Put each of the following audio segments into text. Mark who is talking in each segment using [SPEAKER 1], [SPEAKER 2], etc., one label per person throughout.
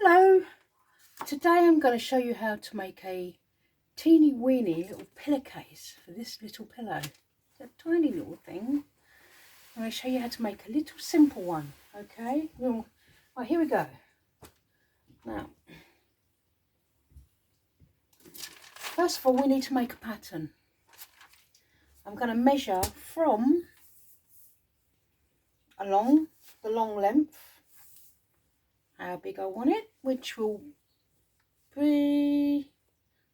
[SPEAKER 1] Hello, today I'm going to show you how to make a teeny weeny little pillowcase for this little pillow. It's a tiny little thing. I'm going to show you how to make a little simple one, okay? Well, right, here we go. Now, first of all we need to make a pattern. I'm going to measure from along the long length, how big I want it, which will be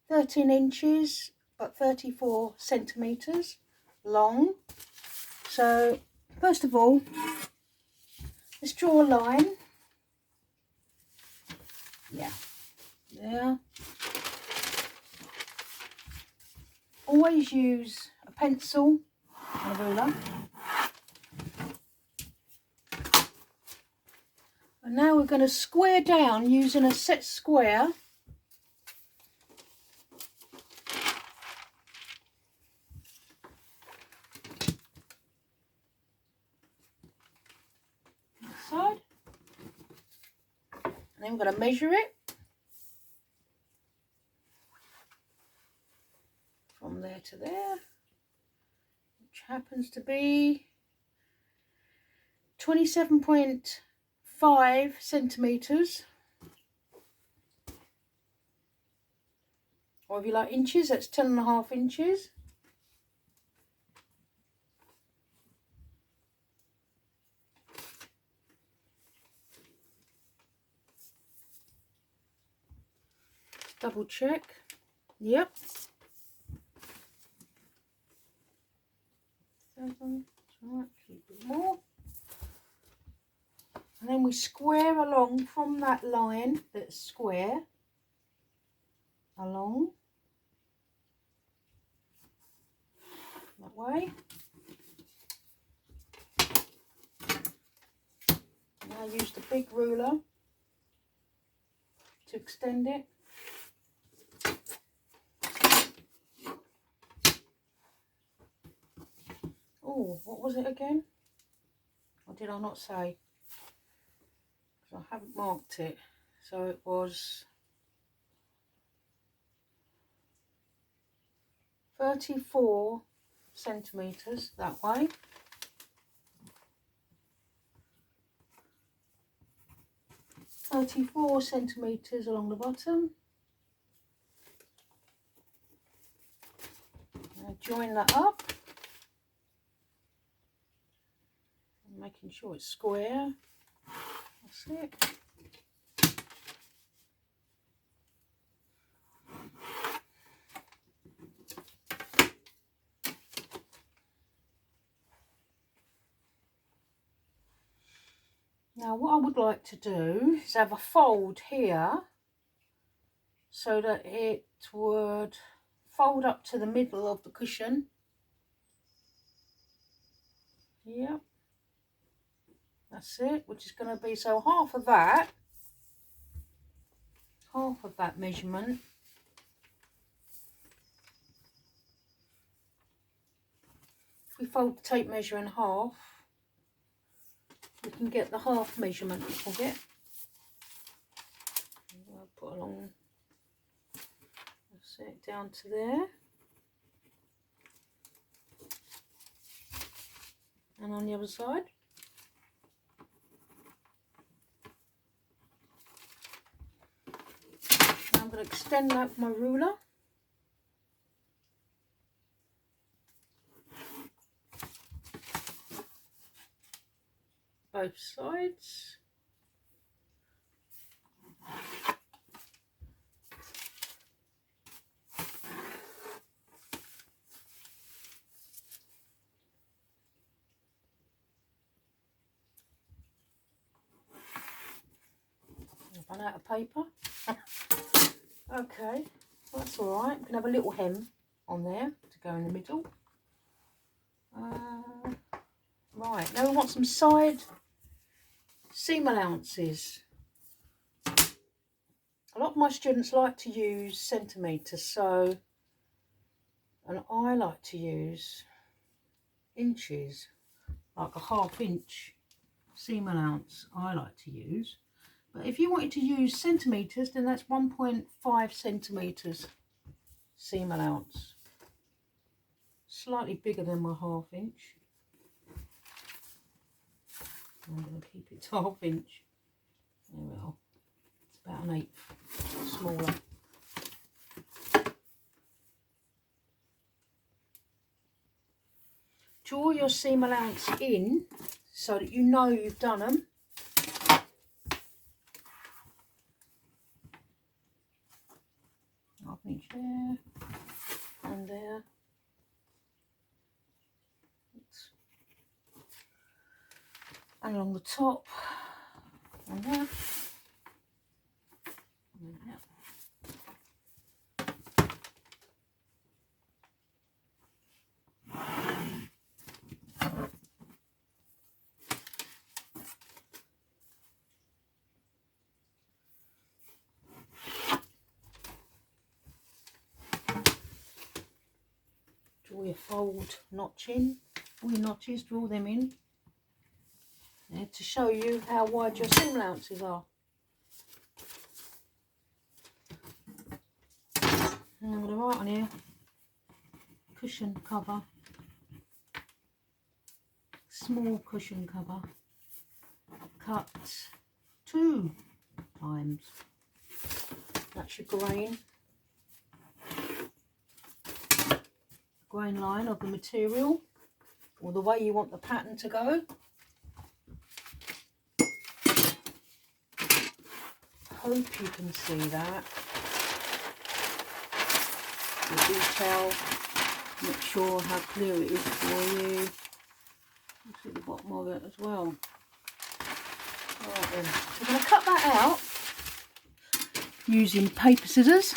[SPEAKER 1] 13 inches but 34 centimeters long. So first of all, let's draw a line. Yeah, there. Always use a pencil and a ruler. And now we're going to square down using a set square. This side. And then we're going to measure it from there to there, which happens to be 27.5 centimeters, or if you like inches, that's 10.5 inches. Double check. Yep. 7, right, a bit more. And then we square along from that line that's square along that way. Now use the big ruler to extend it. Oh, what was it again? Or did I not say? Because I haven't marked it. So it was 34 centimeters that way. .34 centimeters along the bottom. Now join that up, making sure it's square. That's it. Now what I would like to do is have a fold here so that it would fold up to the middle of the cushion. Yep, that's it, which is going to be, so half of that measurement if we fold the tape measure in half, we can get the half measurement of it. I'll put along, that's it, down to there. And on the other side. Now I'm going to extend that with my ruler. Both sides. I've run out of paper. Okay, that's all right. We can have a little hem on there to go in the middle. Right, now we want some side seam allowances. A lot of my students like to use centimetres, and I like to use inches, like a 1/2 inch seam allowance I like to use. But if you wanted to use centimetres, then that's 1.5 centimetres seam allowance. Slightly bigger than my 1/2 inch. I'm going to keep it to 1/2 inch. There we are. It's about an 1/8 smaller. Draw your seam allowance in so that you know you've done them. 1/2 inch there and there. And along the top and there. And there. Draw your fold notch in, all your notches, draw them in to show you how wide your seam allowances are. And I'm going to write on here, cushion cover, small cushion cover, cut 2 times. That's your grain line of the material, or the way you want the pattern to go. Hope you can see that. The detail, make sure how clear it is for you. Look at the bottom of it as well. Alright then, we're going to cut that out using paper scissors.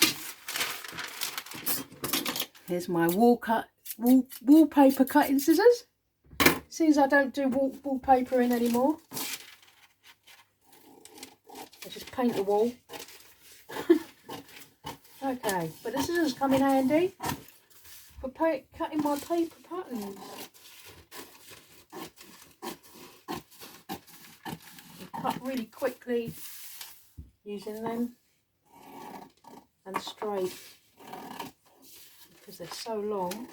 [SPEAKER 1] Here's my wallpaper cutting scissors. Seems I don't do wallpapering anymore. I just paint the wall. Okay, but the scissors come in handy for cutting my paper patterns. You cut really quickly using them and straight because they're so long.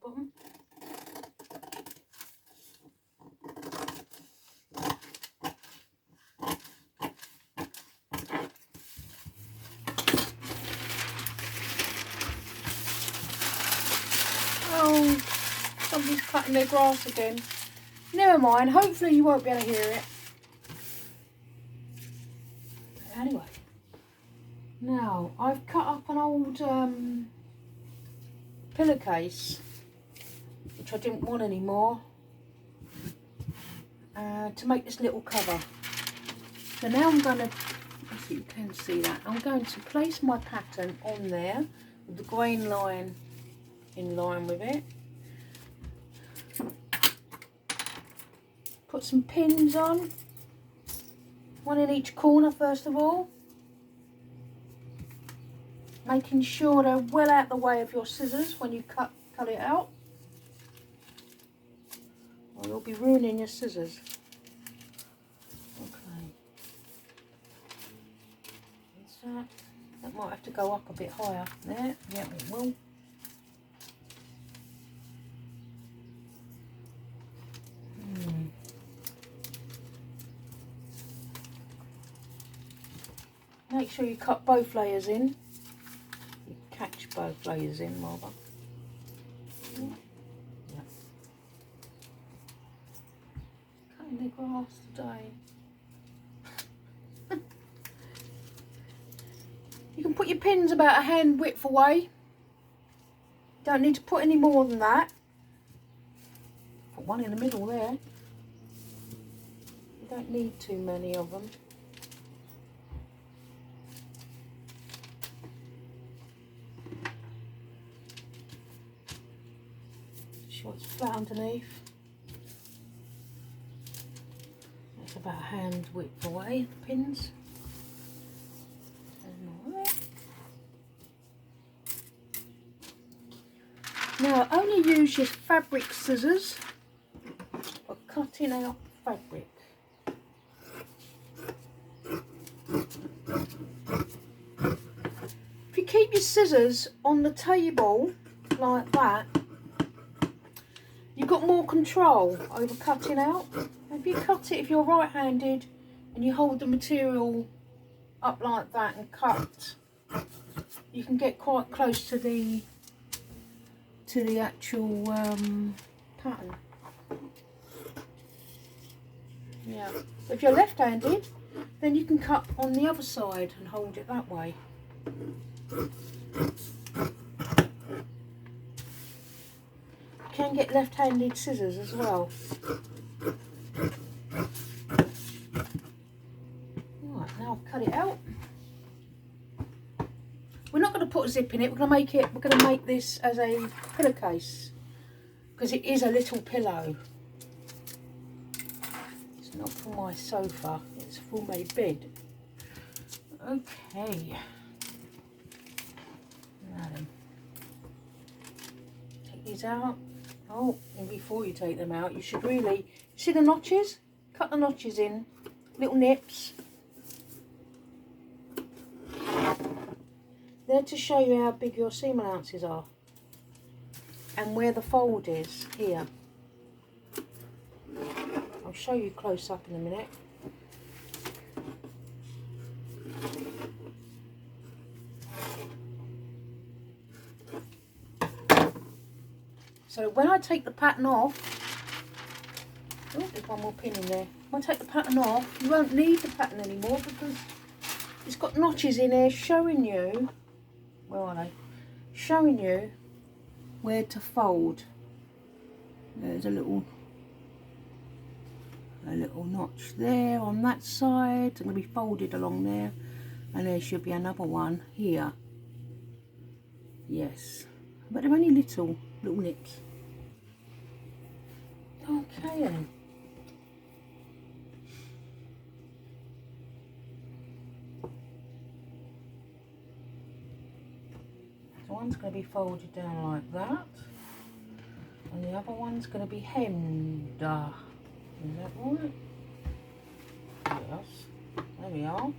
[SPEAKER 1] Bottom. Oh, somebody's cutting their grass again. Never mind, hopefully you won't be able to hear it. Anyway, now I've cut up an old pillowcase which I didn't want anymore to make this little cover. So now I'm going to, if you can see that, I'm going to place my pattern on there with the grain line in line with it. Put some pins on, one in each corner first of all, making sure they're well out the way of your scissors when you cut it out, or you'll be ruining your scissors. Okay, that might have to go up a bit higher. There, yeah, it will. Make sure you cut both layers in. You catch both layers in rather. Yeah. Cutting the grass today. You can put your pins about a hand width away. Don't need to put any more than that. Put one in the middle there. You don't need too many of them. Sure it's flat underneath. That's about a hand width away, the pins. And Now only use your fabric scissors for cutting out fabric. If you keep your scissors on the table like that, you've got more control over cutting out. If you cut it, if you're right-handed and you hold the material up like that and cut, you can get quite close to the actual pattern. Yeah. If you're left-handed, then you can cut on the other side and hold it that way. You can get left-handed scissors as well. Right, now I've cut it out. We're not going to put a zip in it. We're going to make this as a pillowcase because it is a little pillow. It's not for my sofa. It's for my bed. Okay. Now then, take these out. Oh, and before you take them out, you should really see the notches. Cut the notches in, little nips. They're to show you how big your seam allowances are and where the fold is here. I'll show you close up in a minute. So when I take the pattern off, oh, there's one more pin in there. When I take the pattern off, you won't need the pattern anymore because it's got notches in there showing you, where are they? Showing you where to fold. There's a little notch there on that side. It's going to be folded along there, and there should be another one here. Yes, but they're only little nips. Okay then. So one's going to be folded down like that, and the other one's going to be hemmed. Is that right? Yes. There we are.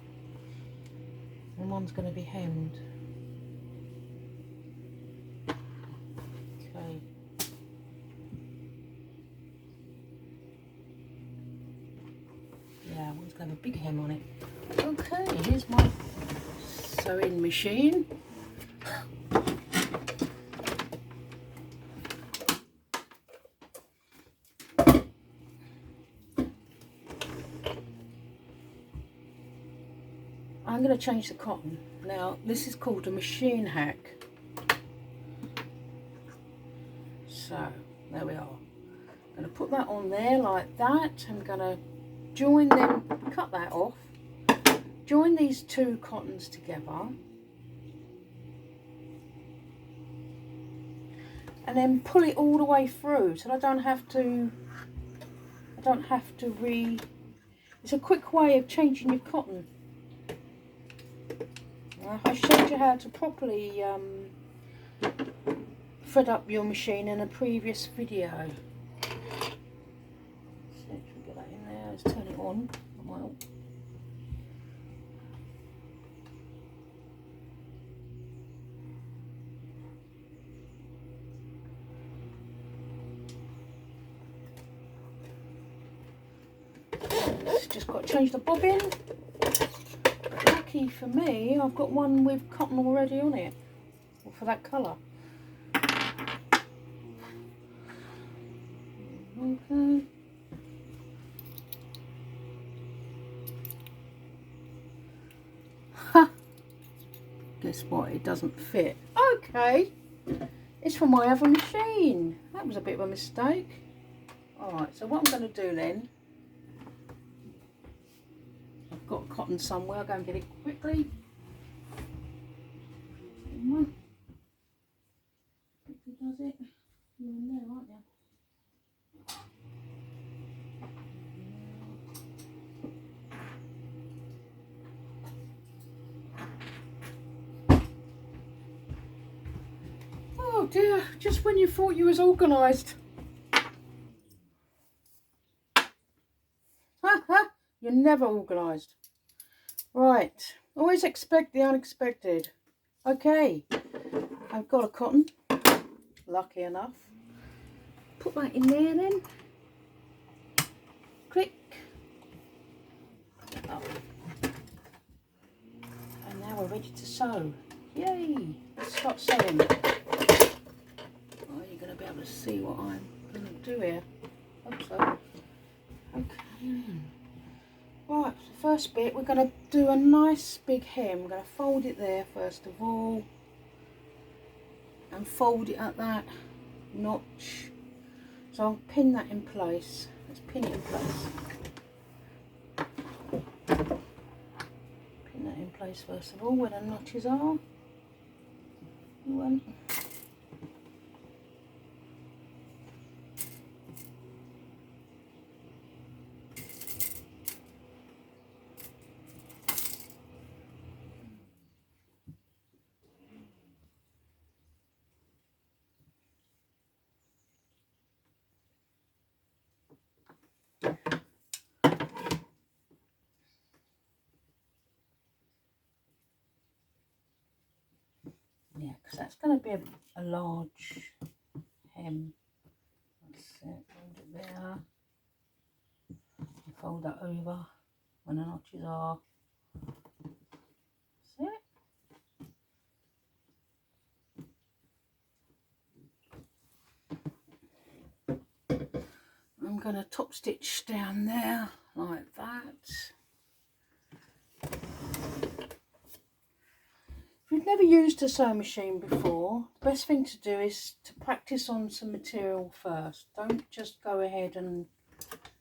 [SPEAKER 1] And one's going to be hemmed. Okay. Yeah, one's going to have a big hem on it. Okay, here's my sewing machine. I'm going to change the cotton. Now, this is called a machine hack. So, there we are. I'm going to put that on there like that. I'm going to join them, cut that off, join these two cottons together, and then pull it all the way through so I don't have to it's a quick way of changing your cotton. I showed you how to properly thread up your machine in a previous video. So let's get that in there, let's turn it on. Well, just got to change the bobbin. Lucky for me, I've got one with cotton already on it, or for that colour. Okay. Ha! Guess what? It doesn't fit. Okay. It's from my other machine. That was a bit of a mistake. Alright, so what I'm going to do then, I've got cotton somewhere, I'll go and get it quickly. Quickly does it. You're in there, aren't you? dear, just when you thought you was organised. You're never organised. Right, always expect the unexpected. Okay, I've got a cotton, lucky enough. Put that in there then. Click. Up. And now we're ready to sew. Yay! Let's start sewing. Oh, you're going to be able to see what I'm going to do here. Hope so. Okay. Right, the first bit, we're going to do a nice big hem. We're going to fold it there first of all. And fold it at that notch. So I'll pin that in place. Let's pin it in place. Pin that in place first of all, where the notches are. One. Yeah, because that's going to be a large hem. That's it, hold it there. And fold that over when the notches are. That's it. I'm going to top stitch down there like that. If you've never used a sewing machine before, the best thing to do is to practice on some material first. Don't just go ahead and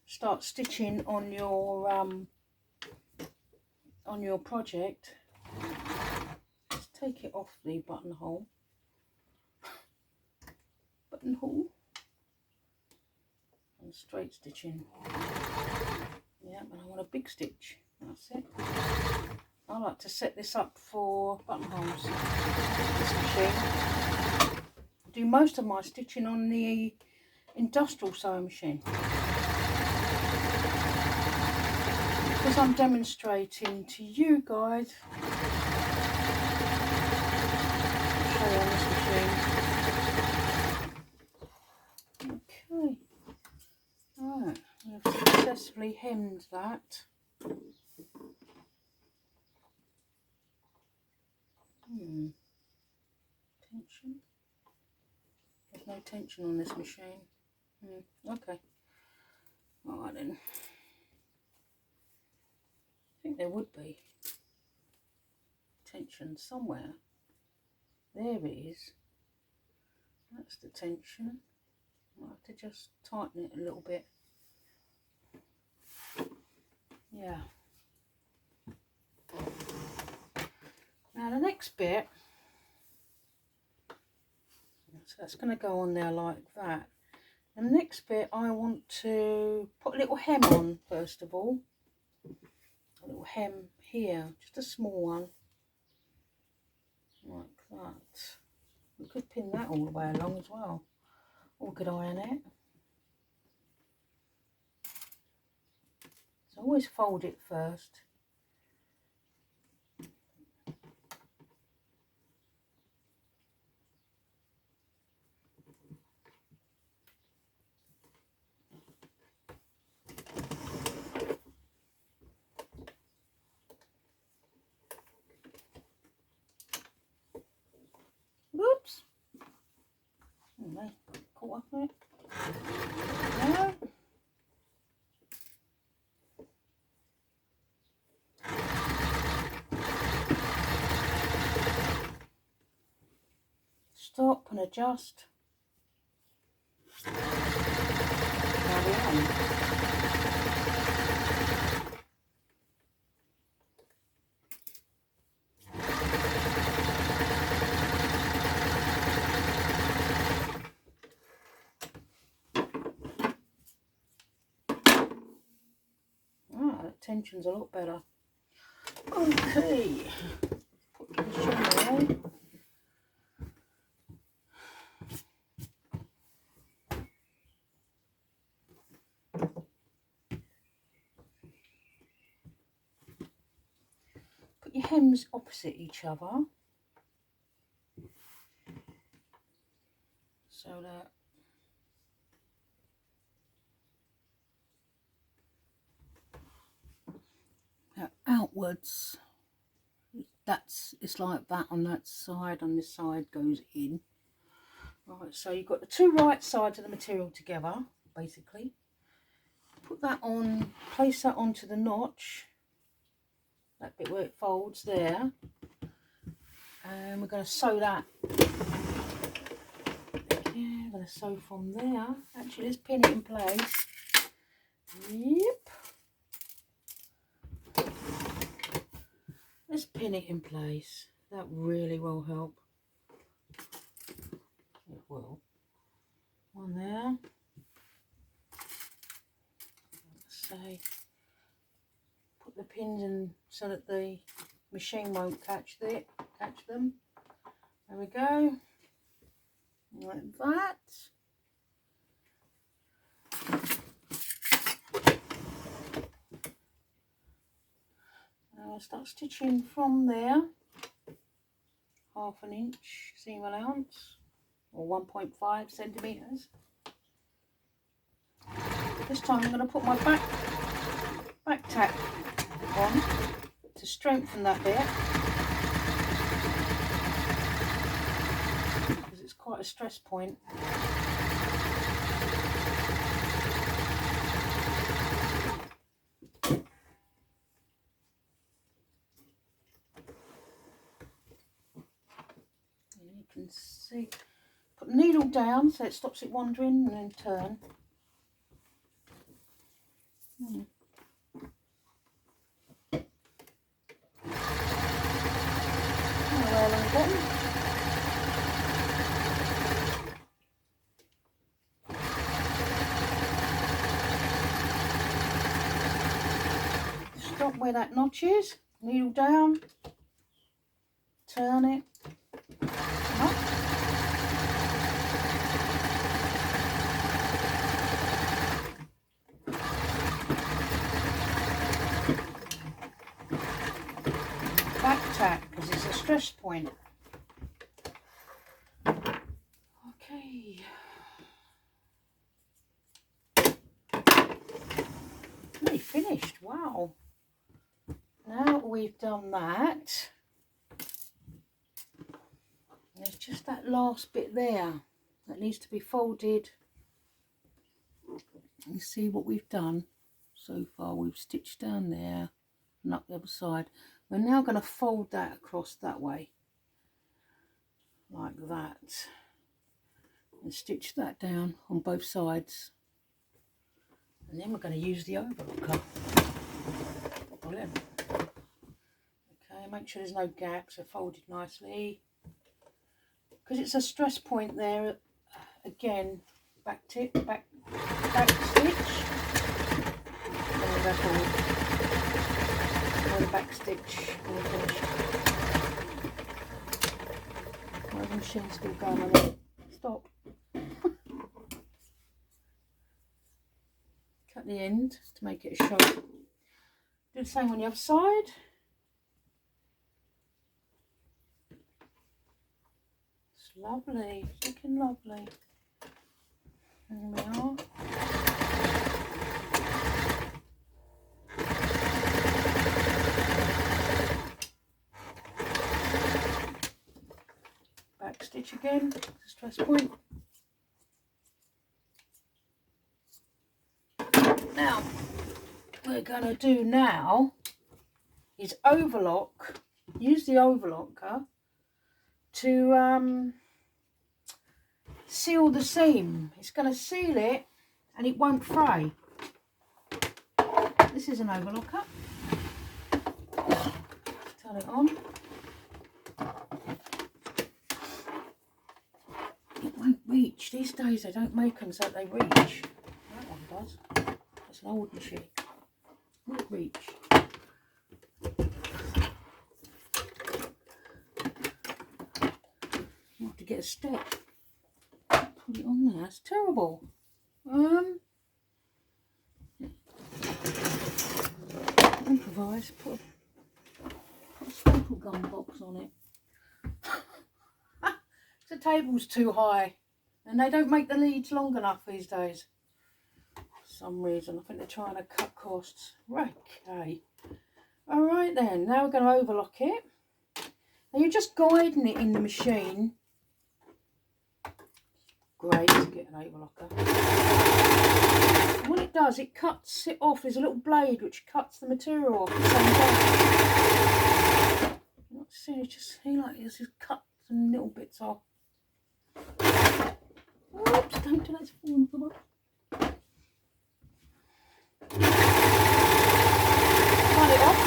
[SPEAKER 1] start stitching on your project. Just take it off the buttonhole. And straight stitching. Yeah, and I want a big stitch. That's it. I like to set this up for buttonholes. This machine. I do most of my stitching on the industrial sewing machine. Because I'm demonstrating to you guys. I'll show you on this machine. Okay. Right, we've successfully hemmed that. Tension. There's no tension on this machine. Okay. Alright then. I think there would be tension somewhere. There it is. That's the tension. I'll have to just tighten it a little bit. Yeah. Now the next bit, so that's going to go on there like that. And the next bit I want to put a little hem on first of all. A little hem here, just a small one. Like that. We could pin that all the way along as well. Or we could iron it. So always fold it first. Whoops. Oh, caught up in it. No. Stop and adjust. Carry on. Tension's a lot better. Okay, put the machine away. hems opposite each other, so that outwards, it's like that on that side, on this side goes in. Right, so you've got the two right sides of the material together, basically. Put that on, place that onto the notch, that bit where it folds there, and we're going to sew that. Yeah, I'm going to sew from there. Actually, let's pin it in place. Yep. Let's pin it in place. That really will help. It will. One there. Say, put the pins in so that the machine won't catch them. There we go. Like that. Now I'll start stitching from there. 1/2 inch seam allowance, or 1.5 centimeters. This time I'm going to put my back tack on to strengthen that bit, because it's quite a stress point. And you can see, put the needle down so it stops it wandering, and then turn. Along the bottom. Stop where that notch is, needle down, turn it up. Back tack, because it's a stress point. Okay. Nearly finished, wow. Now we've done that, there's just that last bit there that needs to be folded. You see what we've done so far, we've stitched down there and up the other side. We're now going to fold that across that way, like that, and stitch that down on both sides, and then we're going to use the overlocker. Brilliant. Okay, make sure there's no gaps, they're folded nicely, because it's a stress point there. Again, back stitch, and then go forward, and then back stitch, and we're finished. Why is the machine still going on it? Stop. Cut the end to make it sharp. Do the same on the other side. It's lovely, it's looking lovely. There we are. Back stitch again, stress point. Now, we're going to do now is overlock, use the overlocker to seal the seam. It's going to seal it and it won't fray. This is an overlocker. Turn it on. It won't reach. These days they don't make them so they reach. That one does. That's an old machine. Will it reach? You have to get a step. Put it on there. That's terrible. Improvise. Put a staple gum box on it. The table's too high and they don't make the leads long enough these days for some reason. I think they're trying to cut costs. Okay. Alright then, now we're going to overlock it. Now you're just guiding it in the machine. Great to get an overlocker. And what it does, it cuts it off. There's a little blade which cuts the material off at the same time. You're not seeing it, just see like this, just cut some little bits off. Oops, don't do that, it's falling from up. Cut it off.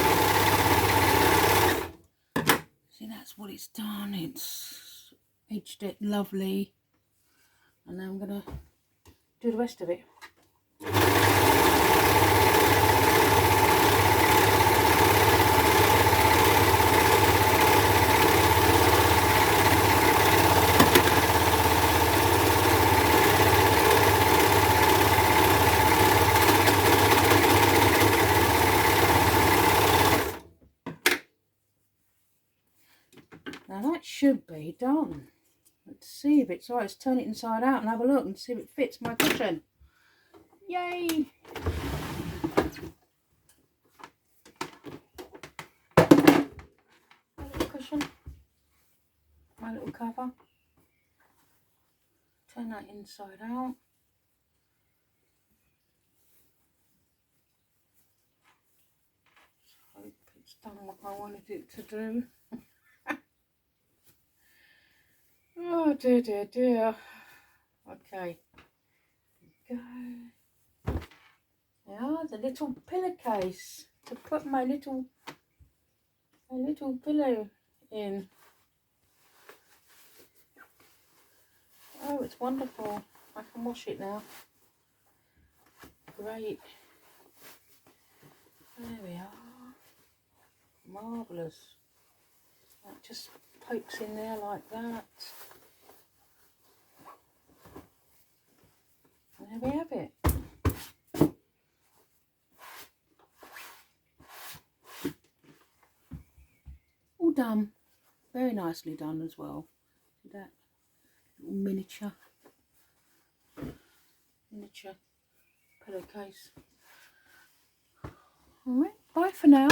[SPEAKER 1] See, that's what it's done. It's edged it lovely. And now I'm going to do the rest of it. Now that should be done. Let's see if it's right. Let's turn it inside out and have a look and see if it fits my cushion. Yay! My little cushion. My little cover. Turn that inside out. Hope it's done what I wanted it to do. Oh dear, dear, dear. Okay. Go. Now the little pillowcase to put my little pillow in. Oh, it's wonderful. I can wash it now. Great. There we are. Marvellous. That just pokes in there like that. There we have it. All done. Very nicely done as well. See that little miniature pillowcase. Alright, bye for now.